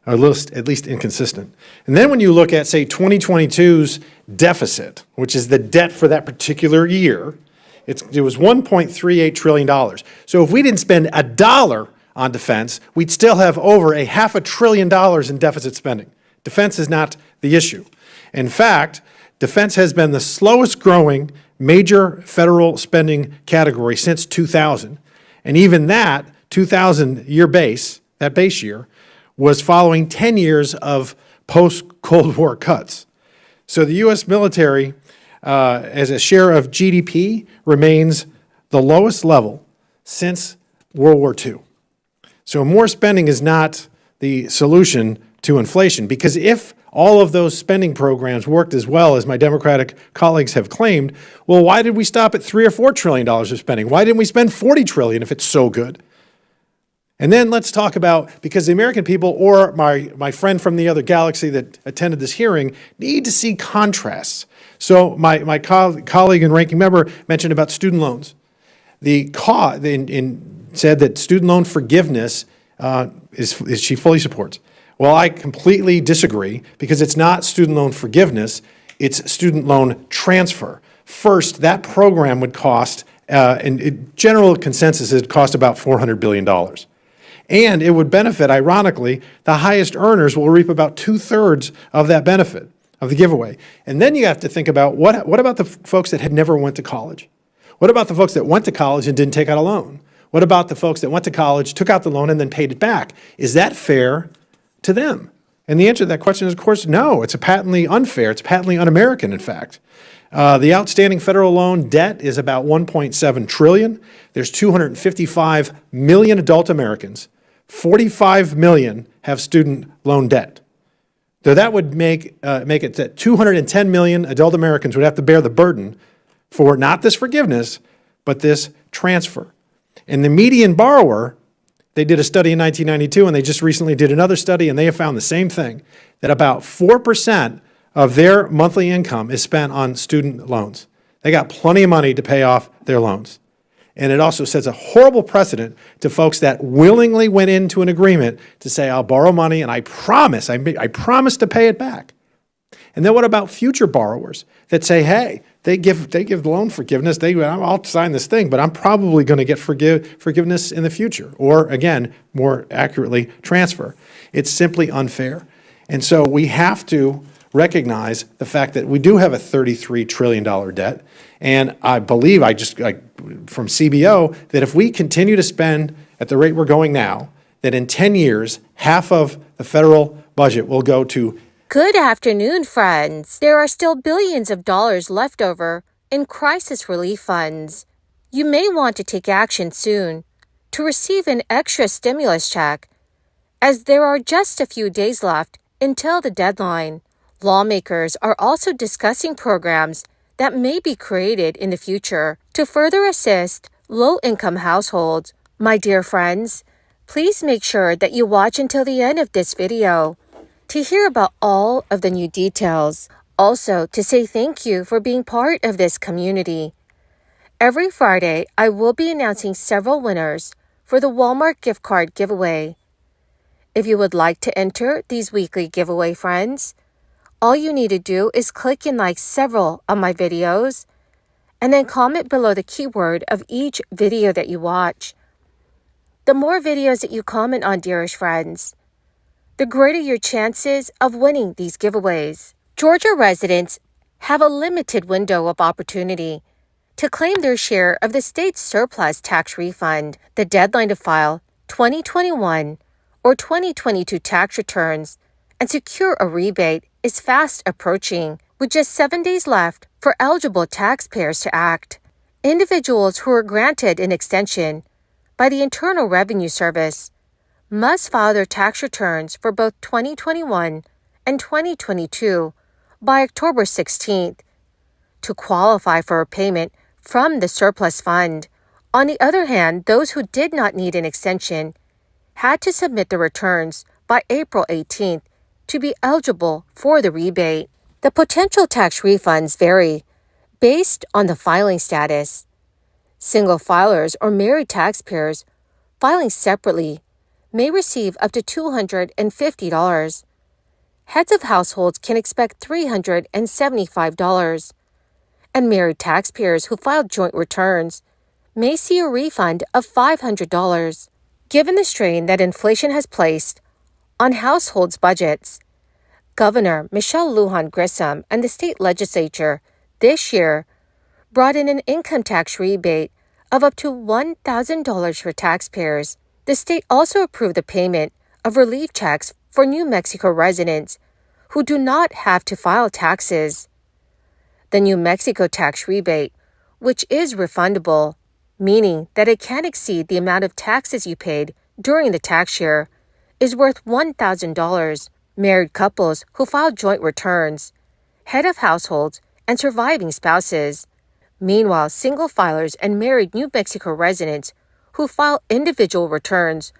or at least inconsistent. And then when you look at, say, 2022's deficit, which is the debt for that particular year, it was $1.38 trillion. So if we didn't spend a dollar on defense, we'd still have over $500 billion in deficit spending. Defense is not the issue. In fact, defense has been the slowest growing major federal spending category since 2000. And even that 2000 year base, that base year, was following 10 years of post-Cold War cuts. So the U.S. military, as a share of GDP, remains the lowest level since World War II. So more spending is not the solution to inflation, because if all of those spending programs worked as well as my Democratic colleagues have claimed, well, why did we stop at $3 or $4 trillion of spending? Why didn't we spend $40 trillion if it's so good? And then let's talk about, because the American people, or my friend from the other galaxy that attended this hearing, need to see contrasts. So my colleague and ranking member mentioned about student loans. Said that student loan forgiveness she fully supports. Well, I completely disagree, because it's not student loan forgiveness, it's student loan transfer. First, that program would cost, general consensus is it cost about $400 billion. And it would benefit, ironically, the highest earners will reap about 2/3 of that benefit, of the giveaway. And then you have to think about, what about the folks that had never went to college? What about the folks that went to college and didn't take out a loan? What about the folks that went to college, took out the loan, and then paid it back? Is that fair to them? And the answer to that question is, of course, no. It's patently unfair. It's patently un-American, in fact. The outstanding federal loan debt is about $1.7 trillion. There's 255 million adult Americans. 45 million have student loan debt. So that would make it that 210 million adult Americans would have to bear the burden for not this forgiveness, but this transfer. And the median borrower, they did a study in 1992, and they just recently did another study, and they have found the same thing, that about 4% of their monthly income is spent on student loans. They got plenty of money to pay off their loans. And it also sets a horrible precedent to folks that willingly went into an agreement to say, I'll borrow money, and I promise to pay it back. And then what about future borrowers that say, hey, they give the loan forgiveness, I'll sign this thing, but I'm probably going to get forgiveness in the future, or again, more accurately, transfer. It's simply unfair. And so we have to recognize the fact that we do have a $33 trillion debt. And I believe, from CBO, that if we continue to spend at the rate we're going now, that in 10 years, half of the federal budget will go to. Good afternoon, friends. There are still billions of dollars left over in crisis relief funds. You may want to take action soon to receive an extra stimulus check, as there are just a few days left until the deadline. Lawmakers are also discussing programs that may be created in the future to further assist low-income households. My dear friends, please make sure that you watch until the end of this video to hear about all of the new details. Also, to say thank you for being part of this community. Every Friday, I will be announcing several winners for the Walmart gift card giveaway. If you would like to enter these weekly giveaway, friends, all you need to do is click and like several of my videos, and then comment below the keyword of each video that you watch. The more videos that you comment on, dearest friends, the greater your chances of winning these giveaways. Georgia residents have a limited window of opportunity to claim their share of the state's surplus tax refund. The deadline to file 2021 or 2022 tax returns and secure a rebate is fast approaching, with just 7 days left for eligible taxpayers to act. Individuals who are granted an extension by the Internal Revenue Service must file their tax returns for both 2021 and 2022 by October 16th to qualify for a payment from the surplus fund. On the other hand, those who did not need an extension had to submit their returns by April 18th to be eligible for the rebate. The potential tax refunds vary based on the filing status. Single filers or married taxpayers filing separately may receive up to $250. Heads of households can expect $375. And married taxpayers who filed joint returns may see a refund of $500. Given the strain that inflation has placed on households' budgets, Governor Michelle Lujan Grisham and the state legislature this year brought in an income tax rebate of up to $1,000 for taxpayers. The state also approved the payment of relief checks for New Mexico residents who do not have to file taxes. The New Mexico tax rebate, which is refundable, meaning that it can't exceed the amount of taxes you paid during the tax year, is worth $1,000. Married couples who file joint returns, head of households, and surviving spouses. Meanwhile, single filers and married New Mexico residents who file individual returns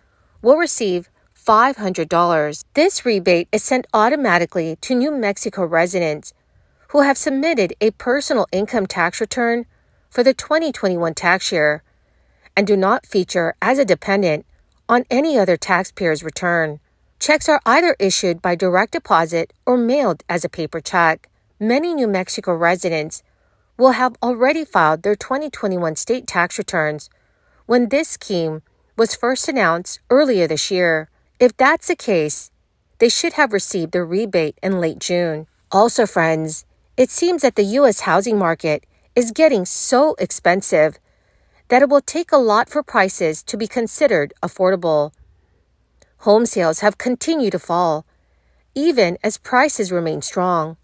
will receive $500. This rebate is sent automatically to New Mexico residents who have submitted a personal income tax return for the 2021 tax year and do not feature as a dependent on any other taxpayer's return. Checks are either issued by direct deposit or mailed as a paper check. Many New Mexico residents will have already filed their 2021 state tax returns when this scheme was first announced earlier this year. If that's the case, they should have received the rebate in late June. Also, friends, it seems that the U.S. housing market is getting so expensive that it will take a lot for prices to be considered affordable. Home sales have continued to fall, even as prices remain strong.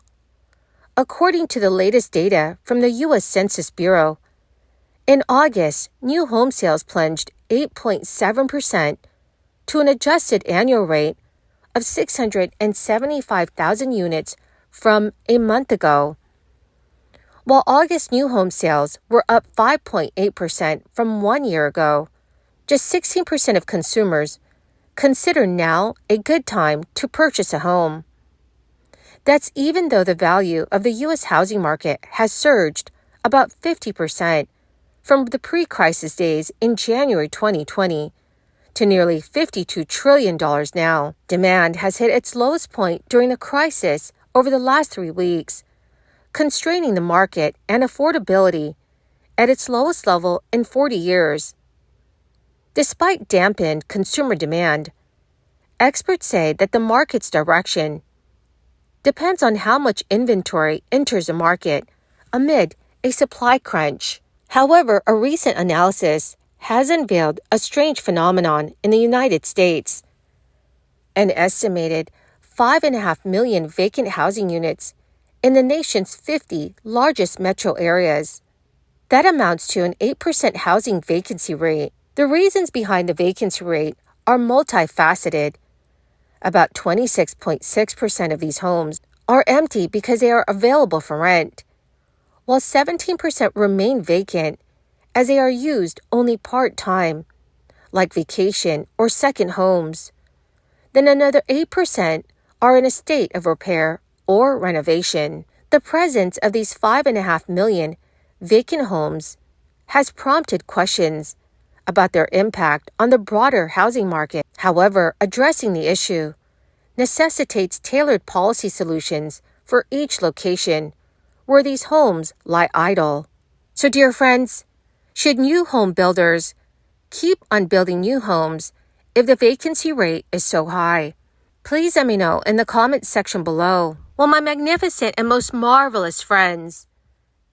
According to the latest data from the U.S. Census Bureau, in August, new home sales plunged 8.7% to an adjusted annual rate of 675,000 units from a month ago, while August new home sales were up 5.8% from 1 year ago. Just 16% of consumers consider now a good time to purchase a home. That's even though the value of the U.S. housing market has surged about 50% from the pre-crisis days in January 2020 to nearly $52 trillion now. Demand has hit its lowest point during the crisis over the last 3 weeks, constraining the market and affordability at its lowest level in 40 years. Despite dampened consumer demand, experts say that the market's direction depends on how much inventory enters the market amid a supply crunch. However, a recent analysis has unveiled a strange phenomenon in the United States. An estimated 5.5 million vacant housing units in the nation's 50 largest metro areas. That amounts to an 8% housing vacancy rate. The reasons behind the vacancy rate are multifaceted. About 26.6% of these homes are empty because they are available for rent, while 17% remain vacant as they are used only part-time, like vacation or second homes. Then another 8% are in a state of repair or renovation. The presence of these 5.5 million vacant homes has prompted questions about their impact on the broader housing market. However, addressing the issue necessitates tailored policy solutions for each location where these homes lie idle. So, dear friends, should new home builders keep on building new homes if the vacancy rate is so high? Please let me know in the comments section below. Well, my magnificent and most marvelous friends,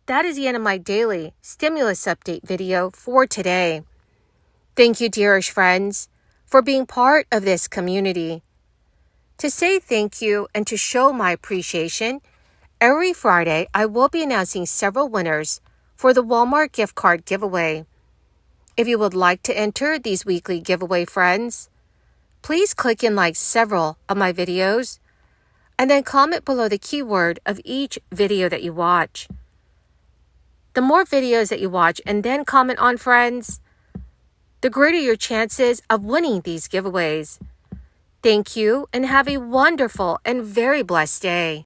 that is the end of my daily stimulus update video for today. Thank you, dearest friends, for being part of this community. To say thank you and to show my appreciation, every Friday I will be announcing several winners for the Walmart gift card giveaway. If you would like to enter these weekly giveaway, friends, please click and like several of my videos and then comment below the keyword of each video that you watch. The more videos that you watch and then comment on, friends, the greater your chances of winning these giveaways. Thank you and have a wonderful and very blessed day.